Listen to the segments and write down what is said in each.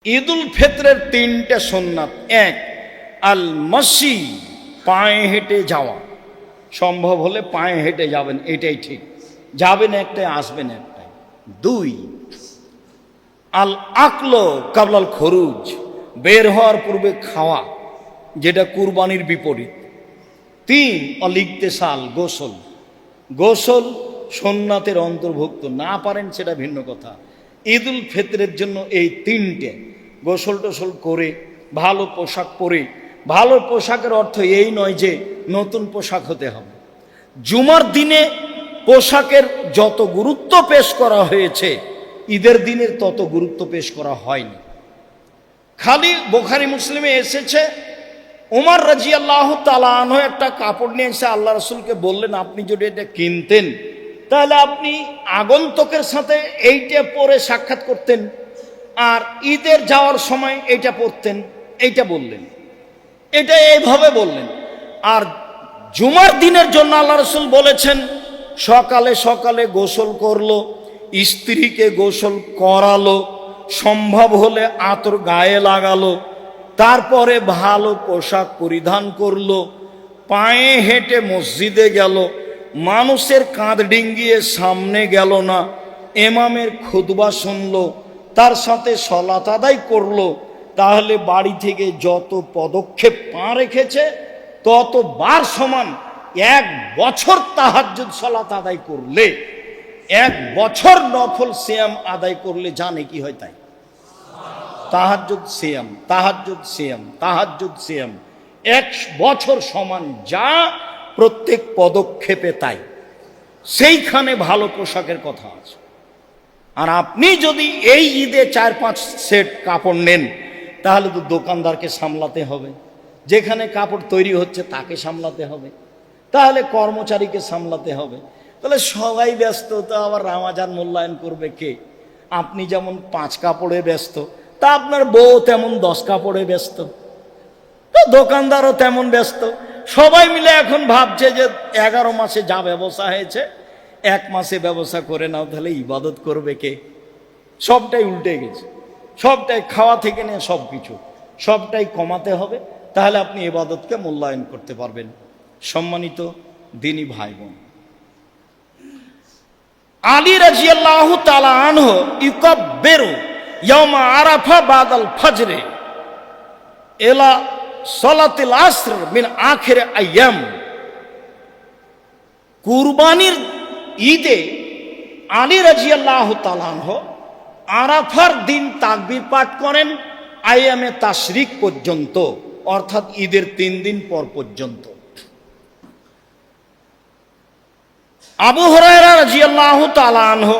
ঈদুল ফিতরের তিনটে সুন্নাত। এক, আল মাসি, পায়ে হেঁটে যাওয়া। সম্ভব হলে পায়ে হেঁটে যাবেন, এটাই ঠিক। যাবেন একটাই, আসবেন একটাই। দুই, আল আকলো কাবলাল খরুজ, বের হওয়ার পূর্বে খাওয়া, যেটা কুরবানির বিপরীত। তিন, অল ইগতেসাল, গোসল। গোসল সুন্নাতের অন্তর্ভুক্ত, না পারেন সেটা ভিন্ন কথা। ঈদুল ফিতরের জন্য এই তিনটে, গোসল টোসল করে ভালো পোশাক পরে। ভালো পোশাকের অর্থ এই নয় যে নতুন পোশাক হতে হবে। জুমার দিনে পোশাকের যত গুরুত্ব পেশ করা হয়েছে, ঈদের দিনের তত গুরুত্ব পেশ করা হয়নি। খালি বুখারী মুসলিমে এসেছে, ওমর রাদিয়াল্লাহু তাআলা আনহু একটা কাপড় নিয়ে এসে আল্লাহ রাসূলকে বললেন, আপনি যদি এটা কিনতেন তাহলে আপনি আগন্তুকের সাথে এইটা পরে সাক্ষাৎ করতেন, আর ঈদের যাওয়ার সময় এইটা পরতেন। এইটা বললেন, এটা এইভাবে বললেন। আর জুমার দিনের জন্য আল্লাহ রাসূল বলেছেন, সকালে সকালে গোসল করলো, স্ত্রীকে গোসল করালো, সম্ভব হলে আতর গায়ে লাগালো, তারপরে ভালো পোশাক পরিধান করলো, পায়ে হেঁটে মসজিদে গেল, মানুষের কাঁধ ডিঙ্গিয়ে সামনে গেল না, ইমামের খুতবা শুনলো, তার সাথে সালাত আদায় করলো। তাহলে বাড়ি থেকে যত পদক্ষেপ পা রেখেছে ততবার সমান। এক বছর তাহাজ্জুদ সালাত আদায় করলে, এক বছর নফল সিয়াম আদায় করলে জানে কি হয় তাই। তাহাজ্জুদ সিয়াম, তাহাজ্জুদ সিয়াম, তাহাজ্জুদ সিয়াম, এক বছর সমান যা প্রত্যেক পদক্ষেপে তাই। সেইখানে ভালো পোশাকের কথা আছে। আর আপনি যদি এই ঈদে 4-5 সেট কাপড় নেন, তাহলে তো দোকানদারকে সামলাতে হবে, যেখানে কাপড় তৈরি হচ্ছে তাকে সামলাতে হবে, তাহলে কর্মচারীকে সামলাতে হবে। তাহলে সবাই ব্যস্ত, তো আবার রামাজান মূল্যায়ন করবে কে? আপনি যেমন 5 কাপড়ে ব্যস্ত, তা আপনার বউ তেমন 10 কাপড়ে ব্যস্ত, তো দোকানদারও তেমন ব্যস্ত। সবাই মিলে এখন ভাবছে যে 11 মাসে যা ব্যবসা হয়েছে 1 মাসে ব্যবসা করে নাও, তাহলে ইবাদত করবে কে? সবটাই উল্টে গেছে, সবটাই খাওয়া থেকে নিয়ে সব কিছু, সবটাই কমাতে হবে, তাহলে আপনি ইবাদতকে মূল্যায়ন করতে পারবেন। সম্মানিত দিনী ভাই বোন, আলী রাদিয়াল্লাহু তাআলা আনহু ইউকাব্বিরু ইয়াউমা আরাফা বাদাল ফজরে ইলা সালাতিল আসর মিন আখির আইয়াম। কুরবানির ঈদে আলী রাদিয়াল্লাহু তাআলা আনহু আরাফার দিন তাকবীর পাঠ করেন আইয়ামে তাশরিক পর্যন্ত, অর্থাৎ ঈদের 3 দিন পর পর্যন্ত। আবু হুরায়রা রাদিয়াল্লাহু তাআলা আনহু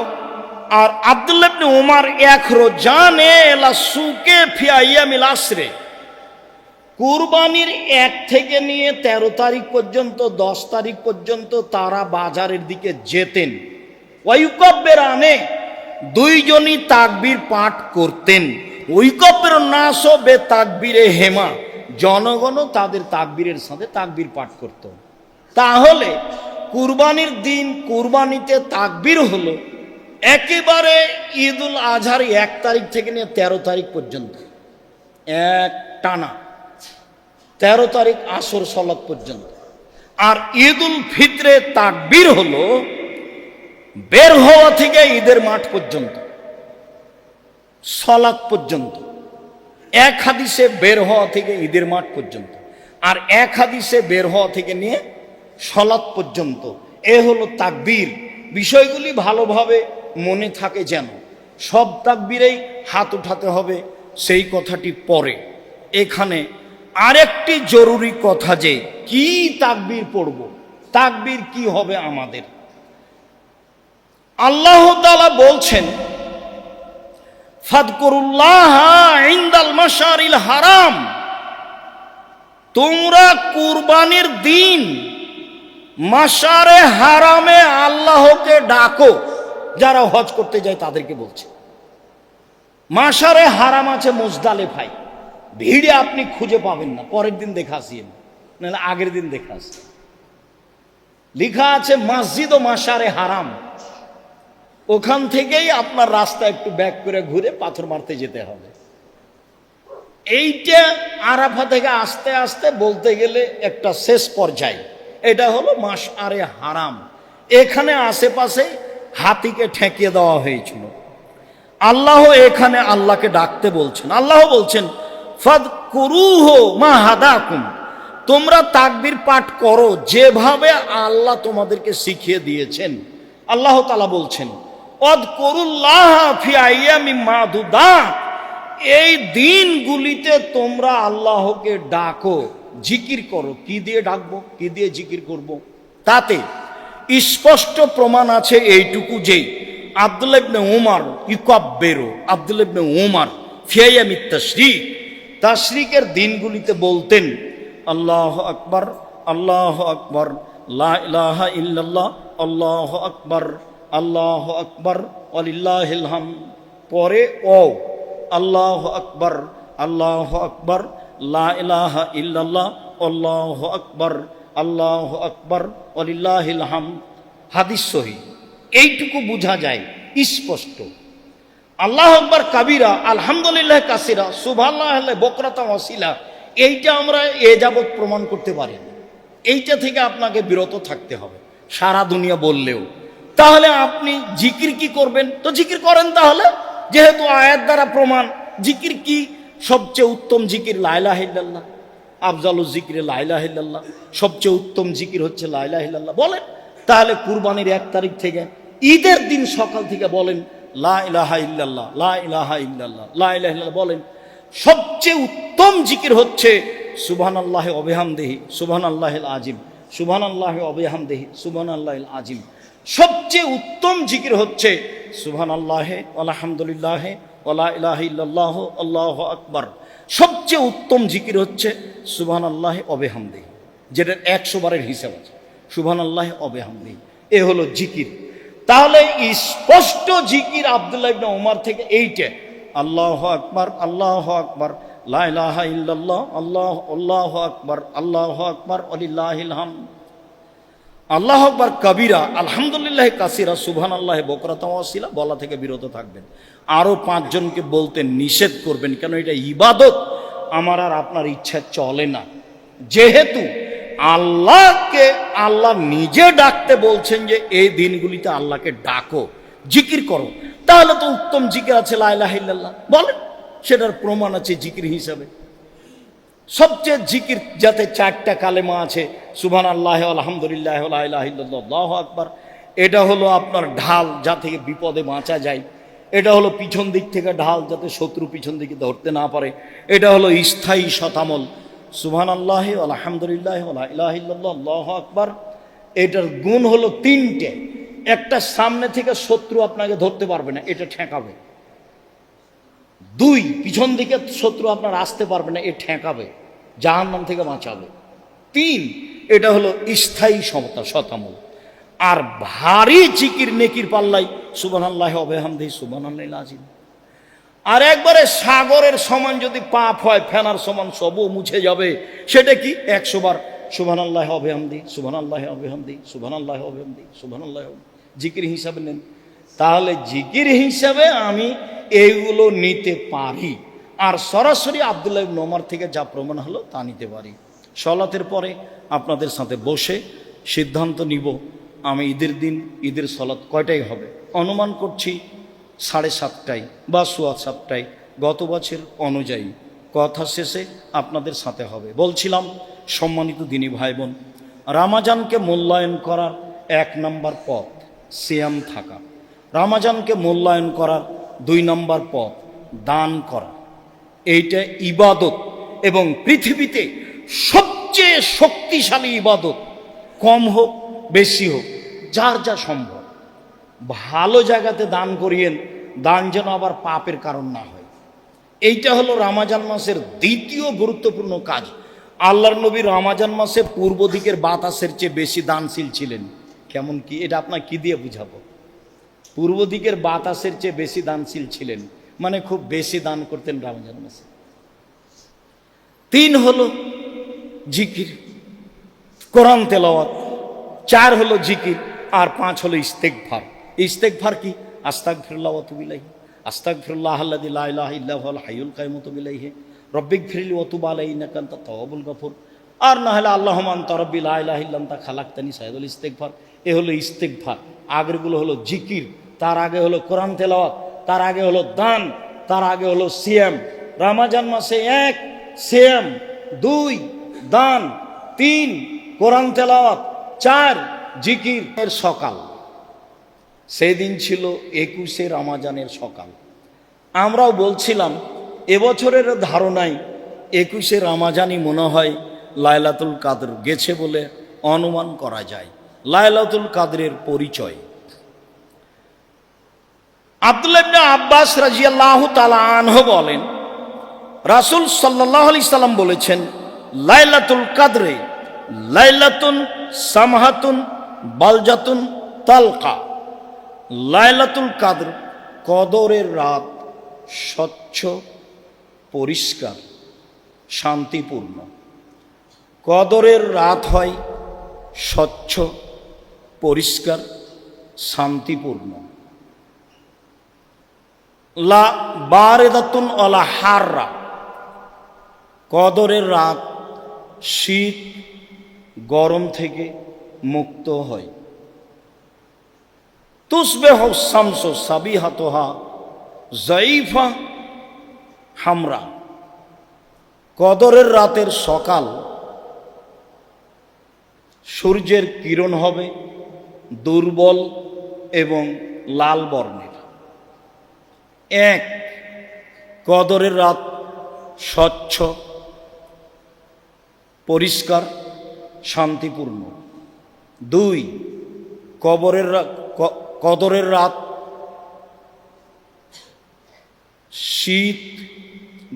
আর আব্দুল্লাহ ইবনে উমর ইয়াখরুজানে ইলা সুকে ফি আইয়ামিল আসরে, কুরবানির 1 থেকে নিয়ে 13 তারিখ পর্যন্ত, 10 তারিখ পর্যন্ত তারা বাজারের দিকে যেতেন। ওয়ায়ুকাব্বিরানে, দুইজনই তাকবীর পাঠ করতেন। ওয়ায়ুকাব্বিরু নাস বে তাকবীরে হেমা, জনগণও তাদের তাকবীরের সাথে তাকবীর পাঠ করত। তাহলে কুরবানির দিন কুরবানিতে তাকবীর হলো একেবারে ঈদুল আজহার 1 তারিখ থেকে নিয়ে 13 তারিখ পর্যন্ত, এক টানা 13 তারিখ আসর সালাত পর্যন্ত। আর ঈদুল ফিতরে তাকবীর হলো বের হওয়া থেকে ঈদের মাঠ পর্যন্ত, সালাত পর্যন্ত। এক হাদিসে বের হওয়া থেকে ঈদের মাঠ পর্যন্ত, আর এক হাদিসে বের হওয়া থেকে নিয়ে সালাত পর্যন্ত। এ হলো তাকবীর। বিষয়গুলি ভালোভাবে মনে থাকে যেন। সব তাকবীরেই হাত উঠাতে হবে সেই কথাটি পরে। এখানে আরেকটি জরুরি কথা, যে কি তাকবীর পড়ব, তাকবীর কি হবে আমাদের। আল্লাহ তাআলা বলছেন, ফাদকুরুল্লাহ ইনদাল মাশারিল হারাম, তোমরা কুরবানির দিন মাশারে হারামে আল্লাহকে ডাকো। যারা হজ করতে যায় তাদেরকে বলছে। মাশারে হারাম আছে মুজদালিফায়, ভিড়ে আপনি খুঁজে পাবেন না, পরের দিন দেখে আসিয়েন, নাহলে আগের দিন দেখে আসেন। লেখা আছে মসজিদ ও মাশারে হারাম, ওখান থেকেই আপনার রাস্তা একটু ব্যাক করে ঘুরে পাথর মারতে যেতে হবে। এইটা আরাফা থেকে আস্তে আস্তে বলতে গেলে একটা শেষ পর্যায়ে, এটা হলো মাশআরে হারাম। এখানে আশেপাশে হাতিকে ঠেকিয়ে দেওয়া হয়েছিল। আল্লাহ এখানে আল্লাহকে ডাকতে বলছেন। আল্লাহ বলছেন ফাদকুরুহু মা হাদাকুম, তোমরা তাকবীর পাঠ করো যেভাবে আল্লাহ তোমাদেরকে শিখিয়ে দিয়েছেন। আল্লাহ তাআলা বলছেন ওয়াদকুরুল্লাহ ফি আইয়ামিম মাদুদাত, এই দিনগুলিতে তোমরা আল্লাহকে ডাকো, জিকির করো। কি দিয়ে ডাকবো, কি দিয়ে জিকির করব? তাতে স্পষ্ট প্রমাণ আছে এইটুকু যে আব্দুল্লাহ ইবনে উমর ইকাব্বিরু, আব্দুল্লাহ ইবনে উমর ফি আইয়ামিত তাশরিক, তাশরিকের দিনগুলিতে বলতেন আল্লাহু আকবার, আল্লাহু আকবার, লা ইলাহা ইল্লাল্লাহ, আল্লাহু আকবার, আল্লাহু আকবার ওয়ালিল্লাহিল হামদ। পরে ও আল্লাহু আকবার, আল্লাহু আকবার, লা ইলাহা ইল্লাল্লাহ, আল্লাহু আকবার, আল্লাহু আকবার ওয়ালিল্লাহিল হামদ। হাদিস সহিহ। এইটুকু বোঝা যায় স্পষ্ট। আল্লাহু আকবার কাবীরা, আলহামদুলিল্লাহ কাসীরা, সুবহানাল্লাহ বুকরাতান ওয়া আসীলা, এইটা আমরা এ যাবৎ প্রমাণ করতে পারি না। এইটা থেকে আপনাকে বিরত থাকতে হবে সারা দুনিয়া বললেও। তাহলে আপনি জিকির কি করবেন? তো জিকির করেন তাহলে, যেহেতু আয়াত দ্বারা প্রমাণ। জিকির কি? সবচেয়ে উত্তম জিকির লা ইলাহা ইল্লাল্লাহ, আফজালুজ জিকিরে লা ইলাহা ইল্লাল্লাহ, সবচেয়ে উত্তম জিকির হচ্ছে লা ইলাহা ইল্লাল্লাহ। বলেন তাহলে কুরবানির 1 তারিখ থেকে ঈদের দিন সকাল থেকে বলেন লা ইলাহা ইল্লাল্লাহ, লা ইলাহা ইল্লাল্লাহ, লা ইলাহা ইল্লাল্লাহ বলেন। সবচেয়ে উত্তম জিকির হচ্ছে সুবহানাল্লাহি ওয়া বিহামদিহি সুবহানাল্লাহিল আযীম, সুবহানাল্লাহি ওয়া বিহামদিহি সুবহানাল্লাহিল আযীম। সবচেয়ে উত্তম জিকির হচ্ছে সুবহানাল্লাহি আলহামদুলিল্লাহি ওয়া লা ইলাহা ইল্লাল্লাহ আল্লাহু আকবার। সবচেয়ে উত্তম জিকির হচ্ছে সুবহানাল্লাহি ওয়া বিহামদিহি, যেটার 100 বারের হিসাব আছে, সুবহানাল্লাহি ওয়া বিহামদিহি। এ হলো জিকির। তাহলে স্পষ্ট জিকির আব্দুল্লাহ ইবনে উমর থেকে এইটা, আল্লাহু আকবার, আল্লাহু আকবার, লা ইলাহা ইল্লাল্লাহ, আল্লাহু আকবার, আল্লাহু আকবার ওয়ালিল্লাহিল হামদ, আল্লাহু আকবার কাবীরা, আলহামদুলিল্লাহ কাসীরা, সুবহানাল্লাহ বুকরাতান ওয়া আসীলা বলা থেকে বিরত থাকবেন। আরো 5 জনকে বলতে নিষেধ করবেন, কেন এটা ইবাদত। আমার আর আপনার ইচ্ছা চলে না। যেহেতু আল্লাহকে আল্লাহ নিজে ডাকতে বলছেন যে এই দিনগুলিতে আল্লাহকে ডাকো, জিকির করো, তাহলে তো উত্তম জিকির আছে লা ইলাহা ইল্লাল্লাহ। বলেন, সেটার প্রমাণ আছে জিকির হিসাবে। সবচেয়ে জিকির যাতে 4টা কালেমা আছে, সুবহানাল্লাহি আলহামদুলিল্লাহ লা ইলাহা ইল্লাল্লাহ আল্লাহু আকবার। এটা হলো আপনার ঢাল, যা থেকে বিপদে বাঁচা যায়। এটা হলো পিছন দিক থেকে ঢাল, যাতে শত্রু পিছন দিকে ধরতে না পারে। এটা হলো স্থায়ী শতামল, সুবহানাল্লাহি আলহামদুলিল্লাহ লা ইলাহা ইল্লাল্লাহ আল্লাহু আকবার। এটার গুণ হলো 3টে। একটা, সামনে থেকে শত্রু আপনাকে ধরতে পারবে না, এটা ঠেকাবে। 2, পিছন দিকে শত্রু আপনার আসতে পারবে না, এ ঠেকাবে, জাহান্নাম থেকে বাঁচাবে। 3, এটা হলো স্থায়ী শতামল। আর ভারী জিকির নেকির পাল্লাই সুবহানাল্লাহি ওয়া বিহামদিহি সুবহানাল্লাহিল আযীম। আর একবারে সাগরের সমান যদি পাপ হয়, ফেনার সমান, সবও মুছে যাবে। সেটা কি? 100 বার সুবহানাল্লাহি ওয়া বিহামদিহি সুবহানাল্লাহি ওয়া বিহামদিহি সুবহানাল্লাহি ওয়া বিহামদিহি সুবহানাল্লাহি জিকির হিসাবে নেন। তাহলে জিকির হিসাবে আমি এইগুলো নিতে পারি। আর সরাসরি আব্দুল্লাহ ইবনে উমর থেকে যা প্রমাণ হলো তা নিতে পারি। সলাতের পরে আপনাদের সাথে বসে সিদ্ধান্ত নিব আমি ঈদের দিন ঈদের সলাত কয়টায় হবে। অনুমান করছি 7:30টায় বা 7:15টায়, গত বছর অনুযায়ী। কথা শেষে আপনাদের সাথে হবে। বলছিলাম, সম্মানিত দিনী ভাই বোন, রামাজানকে মূল্যায়ন করার 1 নম্বর পথ সিয়াম থাকা। রামাজানকে মূল্যায়ন করার 2 নম্বর পথ দান করা। এইটা ইবাদত, এবং পৃথিবীতে সবচেয়ে শক্তিশালী ইবাদত। কম হোক বেশি হোক, যার যা সম্ভব। ভালো জায়গাতে দান করিয়েন, দান যেন আবার পাপের কারণ না হয়। এইটা হলো রমজান মাসের দ্বিতীয় গুরুত্বপূর্ণ কাজ। আল্লাহর নবী রমজান মাসে পূর্ব দিকের বাতাসের চেয়ে বেশি দানশীল ছিলেন। কেমন কি? এটা আপনার কি দিয়ে বুঝাবো? পূর্ব দিকের বাতাসের চেয়ে বেশি দানশীল ছিলেন, মানে খুব বেশি দান করতেন রমজান মাসে। 3 হলো জিকির, কোরআন তেলাওয়াত। 4 হলো জিকির, আর 5 হলো ইস্তেগফার। ইস্তেগফার কি? আস্তাগফিরুল্লাহ ওয়া আতুবু ইলাইহি, আস্তাগফিরুল্লাহ আল্লাযী লা ইলাহা ইল্লা হুয়াল হাইয়ুল কাইয়ুম ওয়া তুবু ইলাইহি রব্বিগফিরলি ওয়া তুব আলাইহি ইন্নাকা আনতাত তাওয়াবুল গফুর। আর না হলে আল্লাহুম্মা আনতা রাব্বি লা ইলাহা ইল্লা আনতা খালাকতানি সাইয়্যিদুল ইস্তিগফার। এ হলো ইস্তিগফার। আগেরগুলো হলো জিকির, তার আগে হলো কোরআন তেলাওয়াত, তার আগে হলো দান, তার আগে হলো সিয়াম। রমজান মাসে 1 সিয়াম, 2 দান, 3 কোরআন তেলাওয়াত, 4 জিকির। এর সকাল, সেদিন ছিল 21শে রমজানের সকাল। আমরাও বলছিলাম এবছরের ধারণায় 21শে রমজানই মনে হয় লাইলাতুল কাদর গেছে বলে অনুমান করা যায়। লাইলাতুল কাদরের পরিচয় আব্দুল্লাহ ইবনে আব্বাস রাদিয়াল্লাহু তাআলা আনহু বলেন, রাসূল সাল্লাল্লাহু আলাইহি সাল্লাম বলেছেন, লাইলাতুল কাদরে লাইলাতুন সামহাতুন বালজাতুন তালকা। লাইলাতুল কাদর কদরের রাত, স্বচ্ছ, পরিষ্কার, শান্তিপূর্ণ। কদরের রাত হয় স্বচ্ছ, পরিষ্কার, শান্তিপূর্ণ। লা বারেদাতুন ওয়ালা হাররা। কদরের রাত শীত গরম থেকে মুক্ত হয়। তুসবিহু শামসু সাবিহাতুহা যায়ফা হামরা। কদরের রাতের সকাল সূর্যের কিরণ হবে দুর্বল এবং লাল বর্ণের। 1 কদরের রাত স্বচ্ছ, পরিষ্কার, শান্তিপূর্ণ। 2 কদরের রাত শীত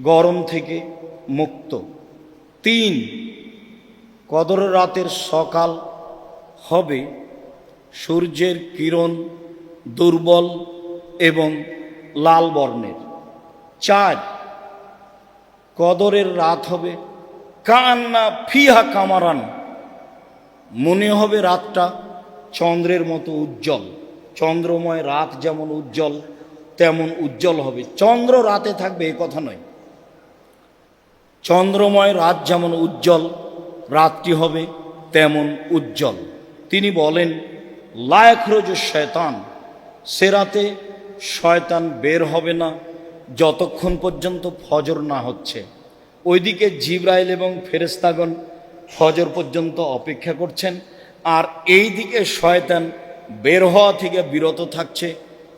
গরম থেকে মুক্ত। 3 কদরের রাতের সকাল হবে সূর্যের কিরণ দুর্বল এবং লাল বর্ণের। 4 কদরের রাত হবে কান্না ফিহা কামারান। মনে হবে রাতটা চন্দ্রের মতো উজ্জ্বল। চন্দ্রময় রাত যেমন উজ্জ্বল তেমন উজ্জ্বল হবে। চন্দ্র রাতে থাকবে এ কথা নয়। চন্দ্রময় রাত যেমন উজ্জ্বল, রাতটি হবে তেমন উজ্জ্বল। তিনি বলেন, লা ইয়াখরুজু শয়তান। সে রাতে শয়তান বের হবে না যতক্ষণ পর্যন্ত ফজর না হচ্ছে। ওইদিকে জিবরাইল এবং ফেরেশতাগণ ফজর পর্যন্ত অপেক্ষা করছেন, আর এই দিকে শয়তান বের হওয়া থেকে বিরত থাকছে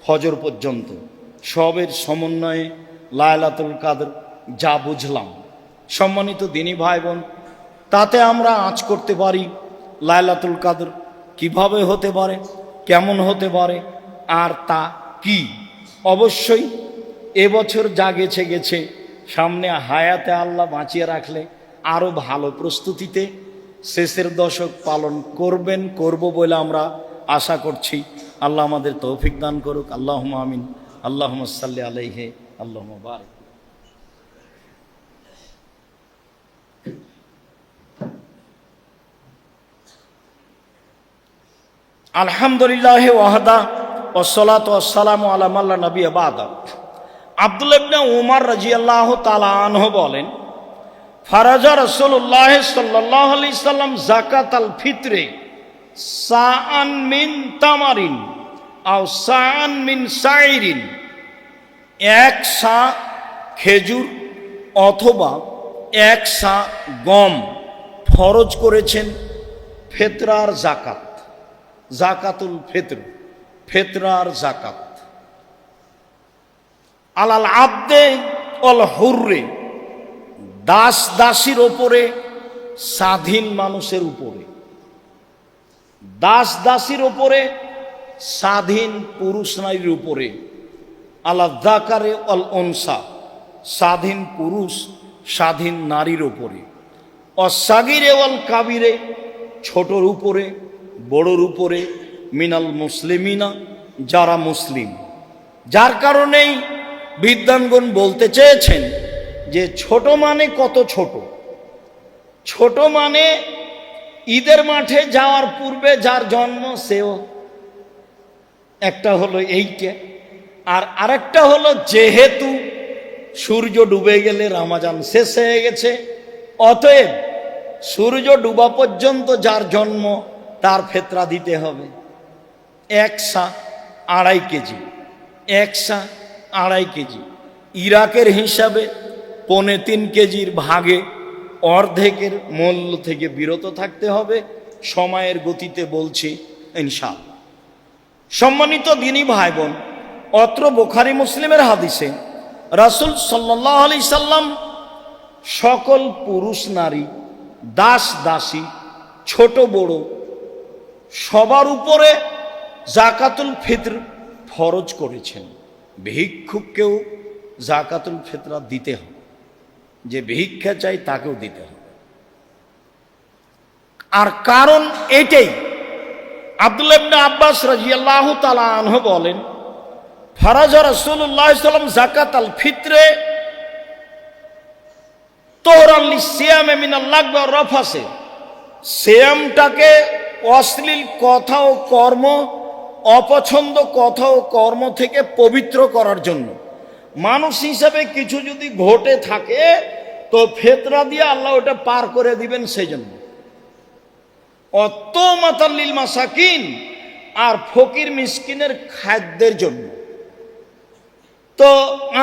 ফজর পর্যন্ত। সবের সমন্বয়ে লাইলাতুল কাদর যা বুঝলাম। সম্মানিত দিনী ভাই বোন, তাতে আমরা আঁচ করতে পারি লাইলাতুল কাদর কিভাবে হতে পারে, কেমন হতে পারে, আর তা কি। অবশ্যই এবছর যা গেছে গেছে, সামনে হায়াতে আল্লাহ বাঁচিয়ে রাখলে আরও ভালো প্রস্তুতিতে শেষের দশক পালন করব বলে আমরা আশা করছি। আল্লাহ আমাদের তৌফিক দান করুক। আল্লাহুম্মা আমিন। আল্লাহুম্মা সাল্লি আলাইহি আল্লাহুম্মা বারিক। আলহামদুলিল্লাহ ওয়াহদা ওয়াসসালাতু ওয়াসসালামু আলা মান লা নাবিয়্যা বা'দা। আব্দুল্লাহ ইবনে উমর রাদিয়াল্লাহু তাআলা আনহু বলেন, ফারাজা রাসূলুল্লাহ সাল্লাল্লাহু আলাইহি সাল্লাম যাকাতাল ফিতরে সাআন মিন তামারিন আও সাআন মিন শাইরিন। 1 সা খেজুর অথবা 1 সা গম ফরজ করেছেন ফিতরার যাকাত। যাকাতুল ফিতর, ফিতরার যাকাত। আলাল আবদে ওয়াল হুররে। দাস দাসীর ওপরে, স্বাধীন মানুষের উপরে। দাস দাসীর ওপরে, স্বাধীন পুরুষ নারীর উপরে। আলা যাকারে ওয়াল উনসা। স্বাধীন পুরুষ স্বাধীন নারীর উপরে। অসাগিরে ওয়াল কাবিরে। ছোটর উপরে বড়র উপরে। মিনাল মুসলিমিনা, যারা মুসলিম। যার কারণেই বিদ্বানগণ বলতে চেয়েছেন যে ছোট মানে কত ছোট। ছোট মানে ঈদের মাঠে যাওয়ার পূর্বে যার জন্ম সেও একটা হলো এইটা, আর আরেকটা হলো, যেহেতু সূর্য ডুবে গেলে রমজান শেষ হয়ে গেছে, অতএব সূর্য ডুবা পর্যন্ত যার জন্ম তার ফিতরা দিতে হবে। 1 সা 2.5 কেজি, 1 সা 2.5 কেজি। ইরাকের হিসাবে 3.25 কেজির ভাগে অর্ধেকের মূল্য থেকে বিরত থাকতে হবে। সময়ের গতিতে বলছি ইনশাআল্লাহ। সম্মানিত দিনী ভাই বোন, অত্র বুখারী মুসলিমের হাদিসে রাসূল সাল্লাল্লাহু আলাইহি সাল্লাম সকল পুরুষ নারী, দাস দাসী, ছোট বড় সবার উপরে যাকাতুল ফিতর ফরজ করেছেন। ভিক্ষুককেও যাকাতুল ফিতরা দিতে হবে, যে ভিক্ষা চাই তাকেও দিতে হবে। আর কারণ এটাই, আব্দুল্লাহ ইবনে আব্বাস রাদিয়াল্লাহু তাআলা আনহু বলেন, ফারাজা রাসূলুল্লাহ সাল্লাল্লাহু আলাইহি ওয়াসাল্লাম যাকাতাল ফিতরে তোহরান লিসিয়ামে মিনাল লাগবি ওয়ার রাফাসে। সিয়ামটাকে অশ্লীল কথা ও কর্ম, অপছন্দ কথা ও কর্ম থেকে পবিত্র করার জন্য। মানুষ হিসাবে কিছু যদি ঘটে থাকে তো ফিতরা দিয়ে আল্লাহ ওটা পার করে দিবেন, সেই জন্য। অত মাতাল্লিল মাসাকিন, আর ফকির মিসকিনের খাদ্যের জন্য। তো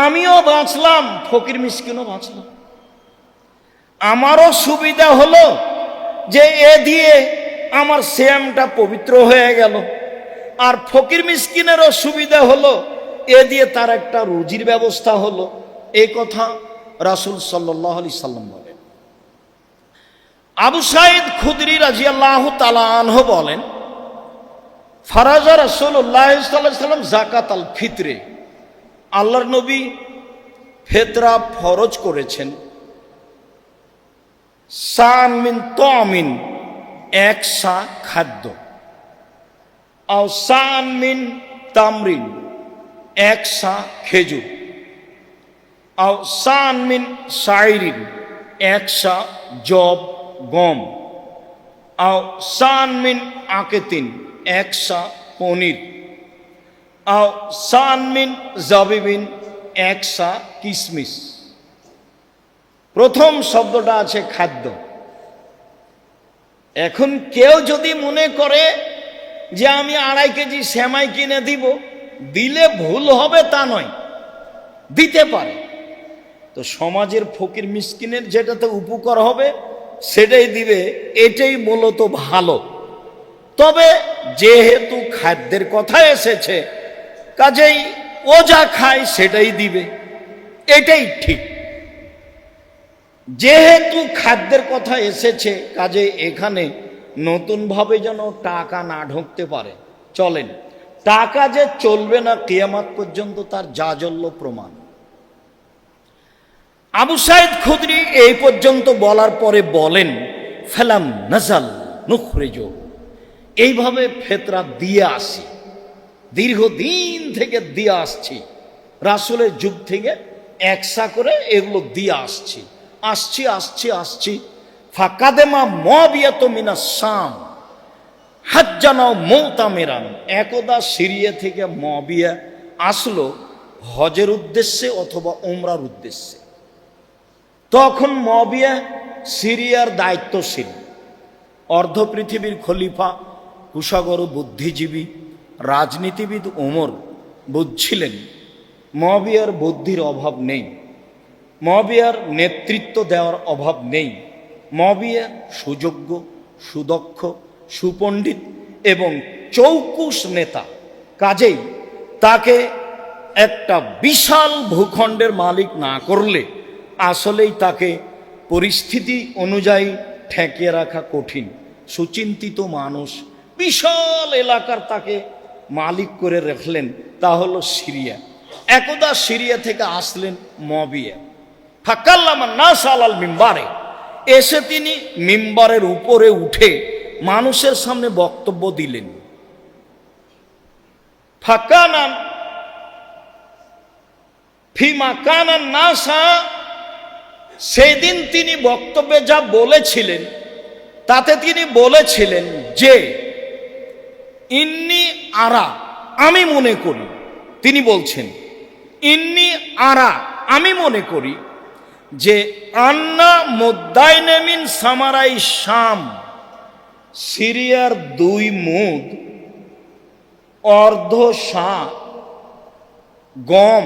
আমিও বাঁচলাম, ফকির মিসকিনও বাঁচলাম। আমারও সুবিধা হলো যে এ দিয়ে আমার সিয়ামটা পবিত্র হয়ে গেল, আর ফকির মিসকিনেরও সুবিধা হলো, এ দিয়ে তার একটা রুজির ব্যবস্থা হলো। এই কথা রাসূল সাল্লাল্লাহু আলাইহি সাল্লাম বলেন। আবু সাঈদ খুদরি রাদিয়াল্লাহু তাআলা আনহু বলেন, ফারাজা রাসূলুল্লাহ সাল্লাল্লাহু আলাইহি সাল্লাম যাকাতাল ফিতরে, আল্লাহর নবী ফিতরা ফরজ করেছেন। সান মিন তামিন, 1 সা খাদ্য, আও সান মিন তামরিন, 1 সা খেজুর, আও সান মিন শাইরিন, 1 সা জব গম, আও সান মিন আকেতিন, 1 সা পনির, আও সান মিন জাবিবিন, 1 সা কিশমিশ। প্রথম শব্দটা আছে খাদ্য। এখন কেউ যদি মনে করে যে আমি 2.5 কেজি সেমাই কিনে দিব, দিলে ভুল হবে তা নয়, দিতে পারে। তো সমাজের ফকির মিসকিনের যেটাতে উপকার হবে সেটাই দিবে, এটাই মূলত ভালো। তবে যেহেতু খাদ্যের কথা এসেছে, কাজেই ও যা খায় সেটাই দিবে, এটাই ঠিক। যেহেতু খাদ্যের কথা এসেছে, কাজে এখানে নতুনভাবে যেন টাকা না ঢুকতে পারে। চলেন, টাকা যে চলবে না কিয়ামত পর্যন্ত তার জাজল্য প্রমাণ। আবু সাঈদ খুদরি এই পর্যন্ত বলার পরে বলেন, ফালাম নাজাল নুখরিজু, এইভাবে ফিতরা দিয়ে আসি, দীর্ঘদিন থেকে দিয়ে আসছি, রাসূলের যুগ থেকে 1 সা করে এগুলো দিয়ে আসছি। ফাকাদেমা মুআবিয়াত মিনাস শাম হাজ্জানা মুতামিরান, একদা সিরিয়া থেকে মুআবিয়া আসলো হজের উদ্দেশ্যে অথবা উমরার উদ্দেশ্যে। তখন মুআবিয়া সিরিয়ার দায়িত্বশীল, অর্ধ পৃথিবীর খলিফা, কুশাগর বুদ্ধিজীবী রাজনীতিবিদ ওমর বুঝছিলেন মুআবিয়ার বুদ্ধির অভাব নেই, মুআবিয়ার নেতৃত্ব দেওয়ার অভাব নেই। মুআবিয়া সুযোগ্য, সুদক্ষ, সুপণ্ডিত এবং চৌকুশ নেতা। কাজেই তাকে একটা বিশাল ভূখণ্ডের মালিক না করলে আসলেই তাকে পরিস্থিতি অনুযায়ী ঠেকিয়ে রাখা কঠিন। সুচিন্তিত মানুষ, বিশাল এলাকার তাকে মালিক করে রাখলেন, তা হলো সিরিয়া। একদা সিরিয়া থেকে আসলেন মুআবিয়া, ফাকাল্লামা নাস আলাল মিম্বারে, এসে তিনি মিম্বারের উপরে উঠে মানুষের সামনে বক্তব্য দিলেন। ফাকানা ফিমা কানা নাসা, সেদিন তিনি বক্তব্যে যা বলেছিলেন তাতে তিনি বলেছিলেন যে ইন্নি আরা, আমি মনে করি, তিনি বলছেন ইন্নি আরা, আমি মনে করি যে আন্না মুদ্দাইনামিন সামারাই শাম, সিরিয়ার 2 মুদ অর্ধ সা গম,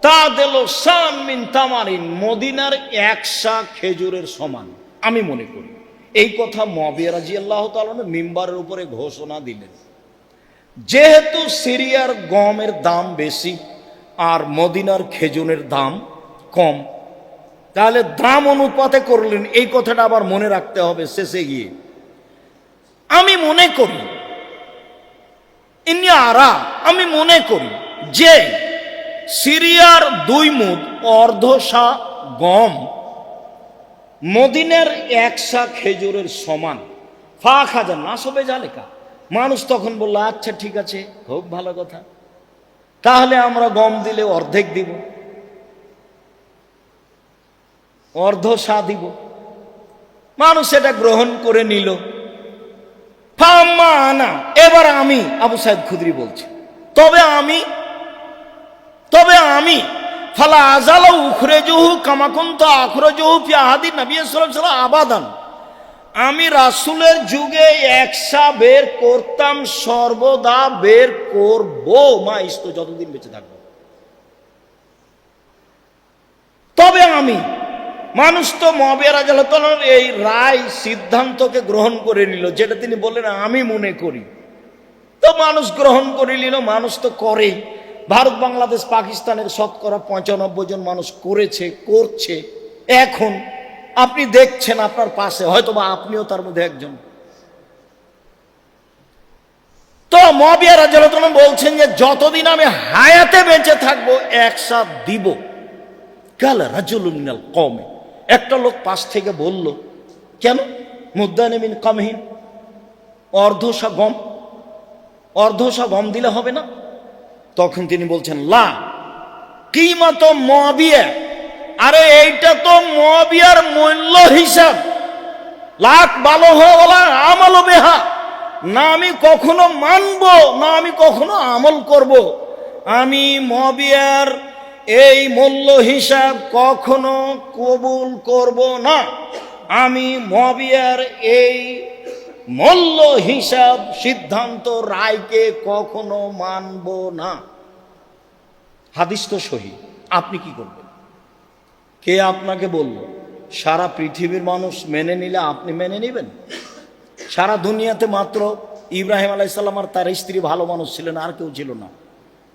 তা দিল শাম মিন তামারিন, মদিনার 1 সা খেজুরের সমান। আমি মনে করি এই কথা মুআবিয়া রাদিয়াল্লাহু তাআলা মিম্বারের উপরে ঘোষণা দিলেন। যেহেতু সিরিয়ার গমের দাম বেশি আর মদিনার খেজুরের দাম কম, তাহলে দাম অনুপাতে করলেন, এই কথাটা আবার মনে রাখতে হবে শেষে গিয়ে। আমি মনে করি ইন্নি আরা, আমি মনে করি যে সিরিয়ার 2 মুদ অর্ধ সা গম মদিনার 1 সা খেজুরের সমান। ফা খাজা না সবে জালেকা, মানুষ তখন বলল আচ্ছা ঠিক আছে, খুব ভালো কথা, তাহলে আমরা গম দিলে অর্ধেক দিব, অর্ধ সা দিব। মানুষ এটা গ্রহণ করে নিল। ফাম্মা আনা, এবার আমি আবু সাইদ খুদরি বলছি, তবে আমি ফালা আজালা উখরেজুহু কামা কুনতু আখরাজুহু ফি আহাদি নবী সাল্লাল্লাহু আলাইহি ওয়াসাল্লাম আবাদান, আমি রাসূলের যুগে 1 সা বের করতাম, সর্বদা বের করব, মা ইস্ত, যতদিন বেঁচে থাকবো। তবে আমি, মানুষ তো মুআবিয়া রাদিয়াল্লাহু তাআলার এই রায় সিদ্ধান্তকে গ্রহণ করে নিল, যেটা তিনি বললেন আমি মনে করি, তো মানুষ গ্রহণ করে নিল। মানুষ তো করেই, ভারত বাংলাদেশ পাকিস্তানের শতকরা 95 জন মানুষ করেছে, করছে। এখন আপনি দেখছেন আপনার পাশে, হয়তো বা আপনিও তার মধ্যে একজন। তো মুআবিয়া রাদিয়াল্লাহু তাআলা বলছেন যে যতদিন আমি হায়াতে বেঁচে থাকবো 1 সা দিব। কাল রাজুলুন মিনাল কওমি, একটা লোক পাশ থেকে বলল, কেন মুদ্দানে মিন কামহিন, অর্ধ সা গম দিলে হবে না? তখন তিনি বলছেন লা কিমাত মুআবিয়া, আরে এইটা তো মুআবিয়ার মূল্য হিসাব, লাখ ভালো হওয়া আমল বেহা, না আমি কখনো মানব না আমি কখনো আমল করব। আমি মুআবিয়ার এই মূল্য হিসাব কখনো কবুল করব না, আমি মুআবিয়ার এই মূল্য হিসাব সিদ্ধান্ত রায়কে কখনো মানব না। হাদিস তো সহি, আপনি কি করবেন? কে আপনাকে বলল? সারা পৃথিবীর মানুষ মেনে নিলে আপনি মেনে নেবেন? সারা দুনিয়াতে মাত্র ইব্রাহিম আলাইহিস সালাম আর তার স্ত্রী ভালো মানুষ ছিলেন, আর কেউ ছিল না।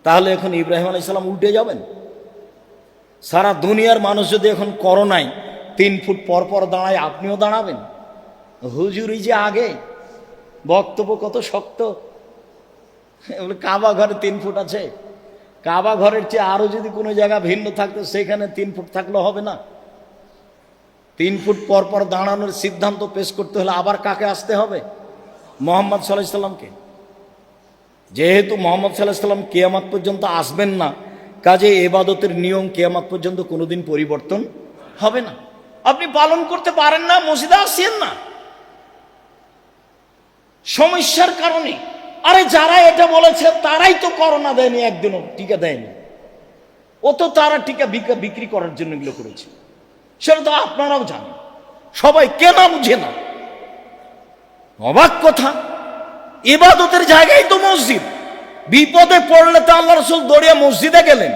তাহলে এখন ইব্রাহিম আলাইহিস সালাম উল্টে যাবেন? সারা দুনিয়ার মানুষ যদি এখন করোনায় 3 ফুট পর পর দাঁড়ায়, আপনিও দাঁড়াবেন? হুজুরি যে আগে বক্তব্য কত শক্ত, কাবা ঘরে 3 ফুট আছে, কাবা ঘরের চেয়ে আরো যদি কোনো জায়গা ভিন্ন থাকতো সেখানে 3 ফুট থাকলে হবে না? 3 ফুট পর পর দাঁড়ানোর সিদ্ধান্ত পেশ করতে হলে আবার কাকে আসতে হবে? মুহাম্মদ সাল্লাল্লাহু আলাইহি সাল্লামকে। যেহেতু মুহাম্মদ সাল্লাল্লাহু আলাইহি সাল্লাম কিয়ামত পর্যন্ত আসবেন না, কাজে ইবাদতের নিয়ম কিয়ামত পর্যন্ত কোনোদিন পরিবর্তন হবে না। আপনি পালন করতে পারেন না, মসজিদে আসেন না সমস্যার কারণে। আরে যারা এটা বলেছে তারাই তো করোনা দেয়নি, একদিনও টিকা দেয়নি। ও তো তারা টিকা বিক্রি করার জন্য এগুলো করেছে, সেটা তো আপনারাও জানেন। সবাই কেন বুঝে না? অবাক কথা, ইবাদতের জায়গায় তো মসজিদ। বিপদে পড়লে তো আল্লাহ রাসূল দৌড়িয়ে মসজিদে গেলেন।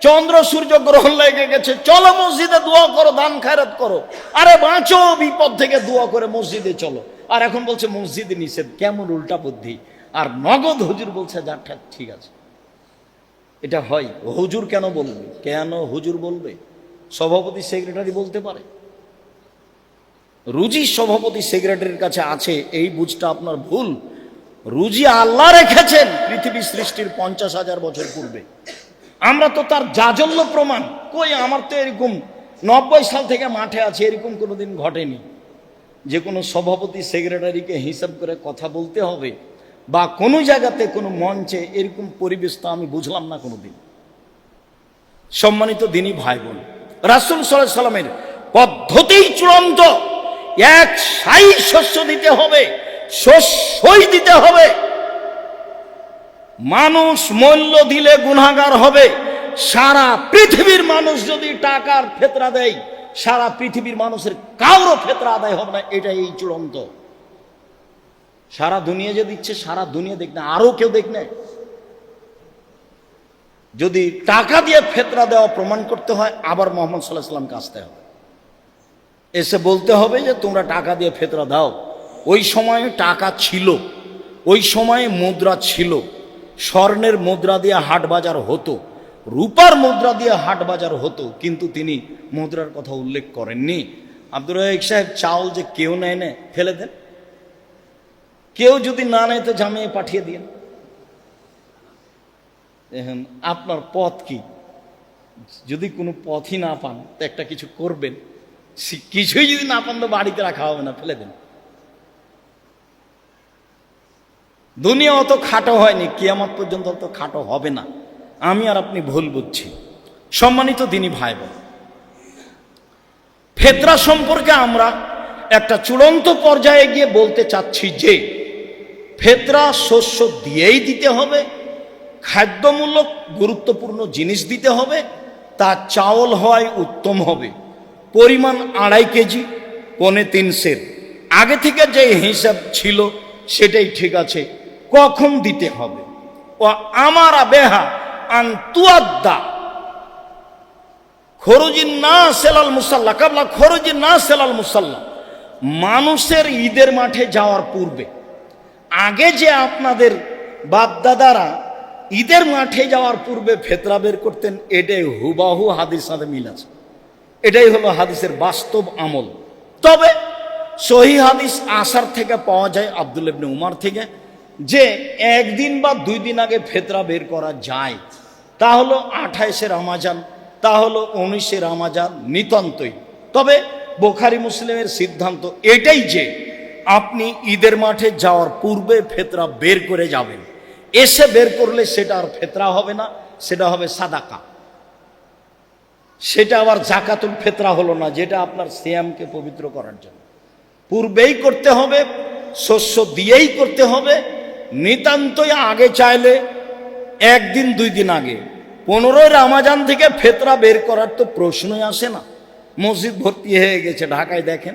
চন্দ্র সূর্য গ্রহণ লেগে গেছে, চলো মসজিদে দোয়া করো, দান খায়রাত করো। আরে বাঁচো বিপদ থেকে, দোয়া করে মসজিদে চলো। আর এখন বলছে মসজিদে নিষেধ, কেমন উল্টা বুদ্ধি। আর নগদ হুজুর বলছে যা ঠিক আছে। এটা হয়? হুজুর কেন বলবে? কেন হুজুর বলবে? সভাপতি সেক্রেটারি বলতে পারে। রুজি সভাপতি সেক্রেটারির কাছে আছে, এই বুঝটা আপনার ভুল। রুজি আল্লাহ রেখেছেন পৃথিবী সৃষ্টির 50,000 বছর পূর্বে। আমরা তো তার জাজল্য প্রমাণ। কই, আমার তো এরকম 90 সাল থেকে মাঠে আছে, এরকম কোনোদিন ঘটেনি যে কোনো সভাপতি সেক্রেটারিকে হিসাব করে কথা বলতে হবে বা কোনো জায়গাতে কোনো মঞ্চে এরকম পরিবেশ তো আমি বুঝলাম না কোনোদিন। সম্মানিত দিনী ভাই বোন, রাসূল সাল্লাল্লাহু আলাইহি সাল্লামের পদ্ধতি চূড়ান্ত, এক সাই শস্য দিতে হবে, শস্যই দিতে হবে। মানুষ মূল্য দিলে গুনাহগার হবে। সারা পৃথিবীর মানুষ যদি টাকার ফেতরা দেয়, সারা পৃথিবীর মানুষের কারো ফেতরা আদায় হবে না, এটা এই চূড়ান্ত। সারা দুনিয়া যে দিচ্ছে, সারা দুনিয়া দেখ না, আরো কেউ দেখ না। যদি টাকা দিয়ে ফেতরা দেওয়া প্রমাণ করতে হয়, আবার মোহাম্মদ সাল্লাল্লাহু আলাইহি ওয়াসাল্লামকে আসতে হবে, এসে বলতে হবে যে তোমরা টাকা দিয়ে ফেতরা দাও। ওই সময়ে টাকা ছিল, ওই সময়ে মুদ্রা ছিল, স্বর্ণের মুদ্রা দিয়ে হাট বাজার হতো, রূপার মুদ্রা দিয়ে হাট বাজার হতো, কিন্তু তিনি মুদ্রার কথা উল্লেখ করেননি। আব্দুর রাজ্জাক সাহেব, চাউল যে কেউ নেয় না, ফেলে দেন। কেউ যদি না নেয় তো জামিয়ে পাঠিয়ে দিন। এখন আপনার পথ কি? যদি কোনো পথই না পান তো একটা কিছু করবেন, কিছুই যদি না পান তো বাড়িতে রাখা হবে না, ফেলে দেন। দুনিয়া অত খাটো হয়নি, কিয়ামত পর্যন্ত অত খাটো হবে না। আমি আর আপনি ভুল বুঝছি। সম্মানিত দিনী ভাই বোন, ফেতরা সম্পর্কে আমরা একটা চূড়ান্ত পর্যায়ে গিয়ে বলতে চাচ্ছি যে ফেতরা শস্য দিয়েই দিতে হবে, খাদ্যমূলক গুরুত্বপূর্ণ জিনিস দিতে হবে, তা চাউল হয় উত্তম হবে, পরিমাণ 2.5 কেজি, 3.25 সের। আগে থেকে যে হিসাব ছিল সেটাই ঠিক আছে। কখন দিতে হবে? ও আমার বেহা আন্তুয়াদ্দা খরুজিন না সেলাল মুসাল্লা কাবলা খরুজিন না সেলাল মুসাল্লা। মানুষের ঈদের মাঠে যাওয়ার পূর্বে, আগে যে আপনাদের বাপদাদারা ঈদের মাঠে যাওয়ার পূর্বে ফেতরা বের করতেন, এটাই হুবাহু হাদিস সাথে মিল আছে। এটাই হলো হাদিসের বাস্তব আমল। তবে সহিহ হাদিস আসার থেকে পাওয়া যায়, আব্দুল্লাহ ইবনে উমর থেকে, যে একদিন বা 2 দিন আগে ফেতরা বের করা যায়। তা হলো 28শে রমাজান, তা হলো 19শে রমাজান, নিতান্তই। তবে বুখারী মুসলিমের সিদ্ধান্ত এটাই যে আপনি ঈদের মাঠে যাওয়ার পূর্বে ফেতরা বের করে যাবেন। এসে বের করলে সেটা আর ফেতরা হবে না, সেটা হবে সাদাকা। সেটা আবার জাকাতুল ফেতরা হলো না, যেটা আপনার সিয়ামকে পবিত্র করার জন্য। পূর্বেই করতে হবে, শস্য দিয়েই করতে হবে। নিতান্তই আগে চাইলে 1 দিন 2 দিন আগে। 15 রমাজান থেকে ফেতরা বের করার তো প্রশ্নই আসে না। মসজিদ ভর্তি হয়ে গেছে ঢাকায়, দেখেন।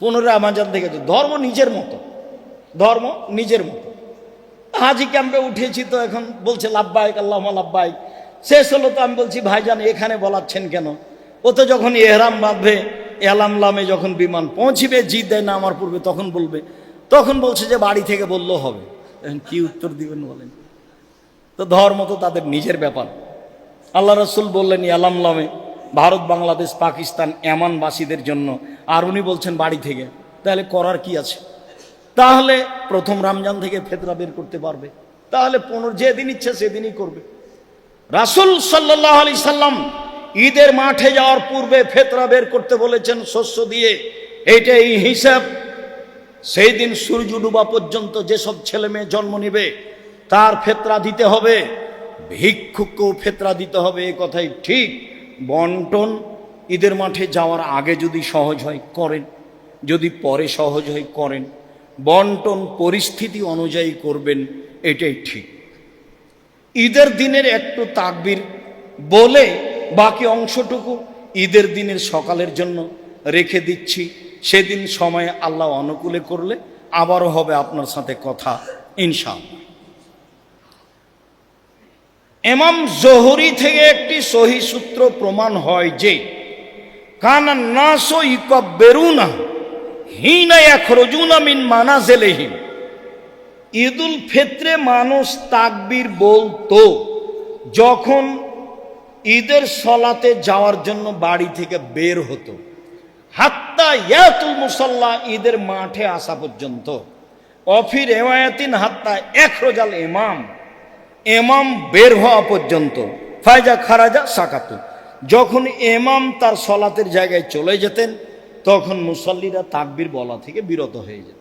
15 রমাজান থেকে তো ধর্ম নিজের মতো, ধর্ম নিজের মতো। হাজি ক্যাম্পে উঠেছি তো এখন বলছে লাব্বাইক আল্লাহুম্মা লাব্বাইক। শেষ হলো তো আমি বলছি ভাইজান এখানে বলাচ্ছেন কেন? ও তো যখন এহরাম বাঁধবে, এলামলামে যখন বিমান পৌঁছিবে, জিদ্দায় নামার পূর্বে তখন বলবে। তখন বলছে যে বাড়ি থেকে বললেও হবে। কি উত্তর দিবেন বলেন? তো ধর্ম তো তাদের নিজের ব্যাপার। আল্লাহ রাসূল বললেন এলামলামে, ভারত, বাংলাদেশ, পাকিস্তান এমানবাসীদের জন্য, আর উনি বলছেন বাড়ি থেকে। তাহলে করার কি আছে? তাহলে প্রথম রমজান থেকে ফেতরা বের করতে পারবে, তাহলে 15 যেদিন ইচ্ছে সেদিনই করবে। রাসূল সাল্লাল্লাহু আলাইহি সাল্লাম ঈদের মাঠে যাওয়ার পূর্বে ফেতরা বের করতে বলেছেন শস্য দিয়ে। এইটাই হিসাব। সেই দিন সূর্য ডুবা পর্যন্ত যেসব ছেলে মেয়ে জন্ম নেবে তার ফেতরা দিতে হবে, ভিক্ষুককেও ফেতরা দিতে হবে, এ কথাই ঠিক। বন্টন ঈদের মাঠে যাওয়ার আগে যদি সহজ হয় করেন, যদি পরে সহজ হয় করেন। বন্টন পরিস্থিতি অনুযায়ী করবেন, এটাই ঠিক। ঈদের দিনের একটু তাকবীর বলে বাকি অংশটুকু ঈদের দিনের সকালের জন্য রেখে দিচ্ছি। সেদিন সময় আল্লাহ অনুকূলে করলে আবারও হবে আপনার সাথে কথা ইনশাআল্লাহ। ইমাম জোহরি থেকে একটি সহিহ সূত্র প্রমাণ হয় যে কানা নাসু ইকাব্বিরুনা হিনা ইয়াখরুজুনা মিন মানাজিলিহিম। ঈদুল ফিতরে মানুষ তাকবীর বলতো যখন ঈদের সলাতে যাওয়ার জন্য বাড়ি থেকে বের হতো, হাত্তা ইয়াতুল মুসাল্লা, ঈদের মাঠে আসা পর্যন্ত। অফি রিওয়ায়াতিন হাত্তা ইখরাজাল ইমাম, ইমাম বের হওয়া পর্যন্ত। ফায়জা খারাজা সাকাতু, যখন ইমাম তার সলাতের জায়গায় চলে যেতেন তখন মুসাল্লিরা তাকবীর বলা থেকে বিরত হয়ে যেত।